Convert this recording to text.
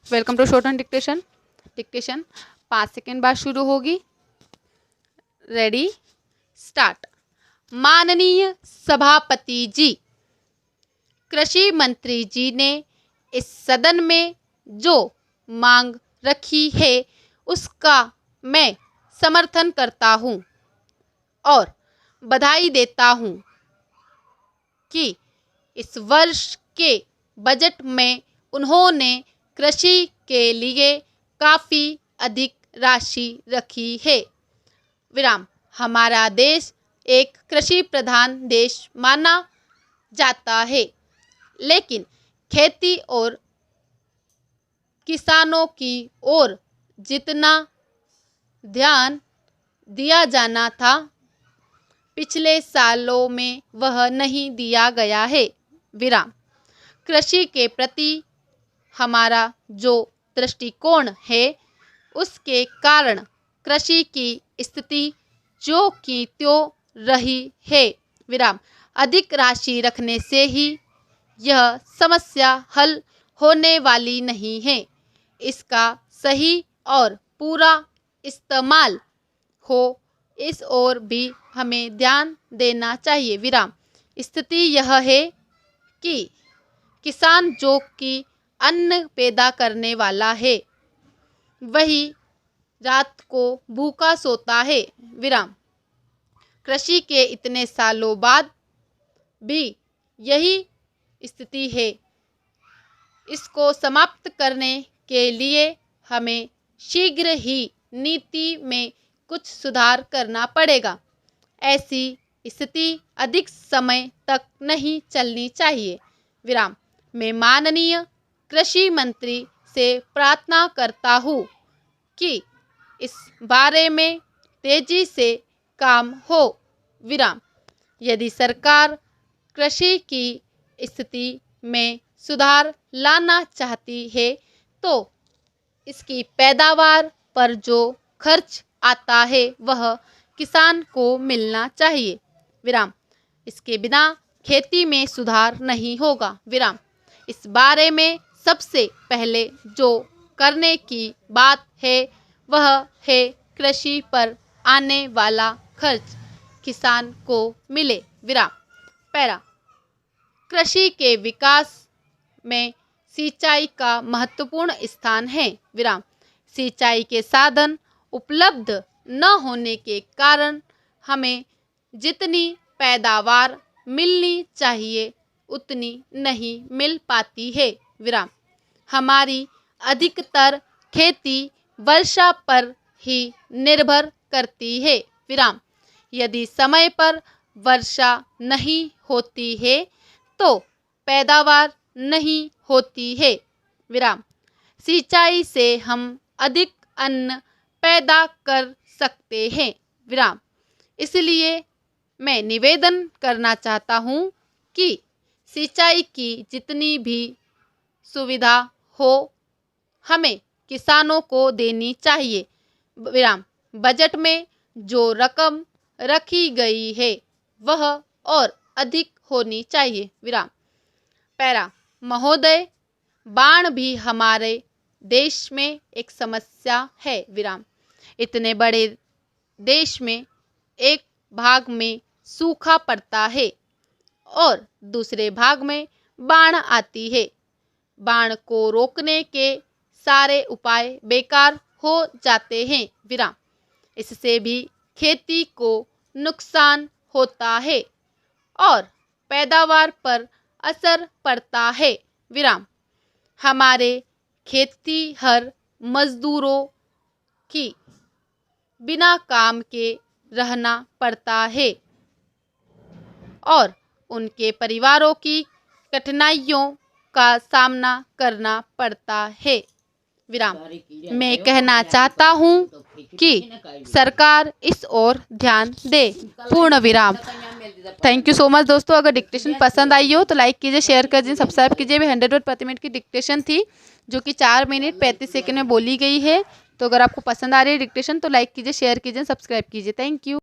Welcome to short and dictation. Dictation 5 second बाद शुरू होगी। Ready start. माननीय सभापति जी, कृषि मंत्री जी ने इस सदन में जो मांग रखी है उसका मैं समर्थन करता हूँ और बधाई देता हूँ कि इस वर्ष के बजट में उन्होंने कृषि के लिए काफ़ी अधिक राशि रखी है। विराम। हमारा देश एक कृषि प्रधान देश माना जाता है, लेकिन खेती और किसानों की ओर जितना ध्यान दिया जाना था पिछले सालों में वह नहीं दिया गया है। विराम। कृषि के प्रति हमारा जो दृष्टिकोण है उसके कारण कृषि की स्थिति जो की त्यों रही है। विराम। अधिक राशि रखने से ही यह समस्या हल होने वाली नहीं है। इसका सही और पूरा इस्तेमाल हो इस ओर भी हमें ध्यान देना चाहिए। विराम। स्थिति यह है कि किसान जो कि अन्न पैदा करने वाला है वही रात को भूखा सोता है। विराम। कृषि के इतने सालों बाद भी यही स्थिति है। इसको समाप्त करने के लिए हमें शीघ्र ही नीति में कुछ सुधार करना पड़ेगा। ऐसी स्थिति अधिक समय तक नहीं चलनी चाहिए। विराम। मैं माननीय कृषि मंत्री से प्रार्थना करता हूँ कि इस बारे में तेजी से काम हो। विराम। यदि सरकार कृषि की स्थिति में सुधार लाना चाहती है तो इसकी पैदावार पर जो खर्च आता है वह किसान को मिलना चाहिए। विराम। इसके बिना खेती में सुधार नहीं होगा। विराम। इस बारे में सबसे पहले जो करने की बात है वह है कृषि पर आने वाला खर्च किसान को मिले। विराम। पैरा। कृषि के विकास में सिंचाई का महत्वपूर्ण स्थान है। विराम। सिंचाई के साधन उपलब्ध न होने के कारण हमें जितनी पैदावार मिलनी चाहिए उतनी नहीं मिल पाती है। विराम। हमारी अधिकतर खेती वर्षा पर ही निर्भर करती है। विराम। यदि समय पर वर्षा नहीं होती है तो पैदावार नहीं होती है। विराम। सिंचाई से हम अधिक अन्न पैदा कर सकते हैं। विराम। इसलिए मैं निवेदन करना चाहता हूँ कि सिंचाई की जितनी भी सुविधा हो हमें किसानों को देनी चाहिए। विराम। बजट में जो रकम रखी गई है वह और अधिक होनी चाहिए। विराम। पैरा। महोदय, बाढ़ भी हमारे देश में एक समस्या है। विराम। इतने बड़े देश में एक भाग में सूखा पड़ता है और दूसरे भाग में बाढ़ आती है। बाढ़ को रोकने के सारे उपाय बेकार हो जाते हैं। विराम। इससे भी खेती को नुकसान होता है और पैदावार पर असर पड़ता है। विराम। हमारे खेतीहर मजदूरों की बिना काम के रहना पड़ता है और उनके परिवारों की कठिनाइयों का सामना करना पड़ता है। विराम। मैं कहना चाहता हूँ कि सरकार इस ओर ध्यान दे। पूर्ण विराम। थैंक यू सो मच दोस्तों। अगर डिक्टेशन पसंद आई हो तो लाइक कीजिए, शेयर कीजिए, सब्सक्राइब कीजिए। 100 वर्ड प्रति मिनट की डिक्टेशन थी जो कि 4 मिनट 35 सेकंड में बोली गई है। तो अगर आपको पसंद आ रही है डिक्टेशन तो लाइक कीजिए, शेयर कीजिए, सब्सक्राइब कीजिए। Thank you.